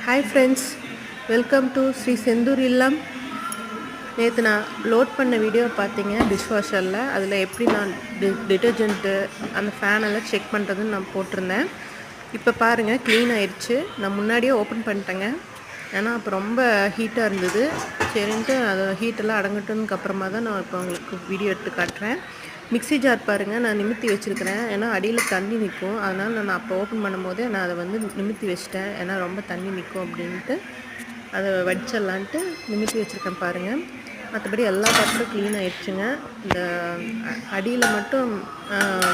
Hi friends, welcome to Sri Sendur Illam. நேற்று நான் load பண்ண வீடியோ பார்த்தீங்க டிஷ்வாஷரில். அதில் எப்படி நான் டிட்டர்ஜென்ட்டு அந்த ஃபேனெல்லாம் செக் பண்ணுறதுன்னு நான் போட்டிருந்தேன். இப்போ பாருங்கள், க்ளீன் ஆயிடுச்சு. நான் முன்னாடியே ஓப்பன் பண்ணிட்டேங்க. ஏன்னா அப்போ ரொம்ப ஹீட்டாக இருந்தது. சரின்ட்டு அது ஹீட்டெல்லாம் அடங்கட்டும்னு அப்புறமா தான் நான் இப்போ உங்களுக்கு வீடியோ எடுத்து காட்டுறேன். மிக்ஸி ஜார் பாருங்கள், நான் நிமித்தி வச்சுருக்கிறேன். ஏன்னா அடியில் தண்ணி நிற்கும். அதனால் நான் அப்போ ஓப்பன் பண்ணும்போதே நான் அதை வந்து நிமித்தி வச்சிட்டேன். ஏன்னா ரொம்ப தண்ணி நிற்கும் அப்படின்ட்டு அதை வடிச்சிடலான்ட்டு நிமித்தி வச்சுருக்கேன் பாருங்கள். மற்றபடி எல்லா பாத்திரம் க்ளீன் ஆயிடுச்சுங்க. இந்த அடியில் மட்டும்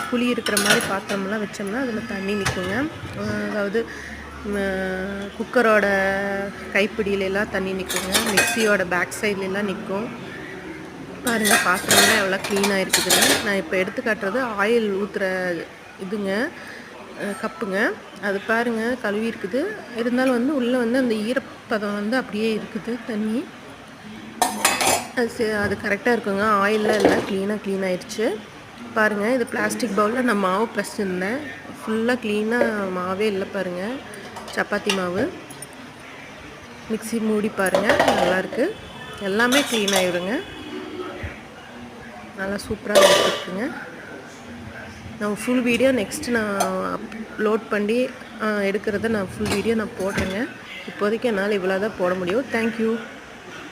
குழி இருக்கிற மாதிரி பாத்திரமெல்லாம் வச்சோம்னா அதில் தண்ணி நிற்குங்க. அதாவது குக்கரோட கைப்பிடியிலெல்லாம் தண்ணி நிற்குங்க. மிக்ஸியோட பேக் சைட்லெலாம் நிற்கும். பாருங்கள், பாத்திரம்லாம் எவ்வளோ க்ளீனாக இருக்குதுங்க. நான் இப்போ எடுத்து காட்டுறது ஆயில் ஊற்றுற இதுங்க, கப்புங்க. அது பாருங்கள் கழுவி இருக்குது. இருந்தாலும் வந்து உள்ளே வந்து அந்த ஈரப்பதம் வந்து அப்படியே இருக்குது தண்ணி. அது கரெக்டாக இருக்குங்க. ஆயிலெலாம் எல்லாம் க்ளீன் ஆயிடுச்சு பாருங்கள். இது பிளாஸ்டிக் பவுலில் நான் மாவு பிசைஞ்சிருந்தேன். ஃபுல்லாக க்ளீனாக மாவே இல்லை பாருங்கள். சப்பாத்தி மாவு. மிக்ஸி மூடி பாருங்கள், நல்லாயிருக்கு. எல்லாமே க்ளீன் ஆகிடுங்க. நல்லா சூப்பராக இருக்குங்க. நான் ஃபுல் வீடியோ நெக்ஸ்ட்டு நான் லோட் பண்ணி எடுக்கிறத நான் ஃபுல் வீடியோ நான் போடுறேங்க. இப்போதைக்கு என்னால் இவ்வளோ தான் போட முடியும். தேங்க்யூ.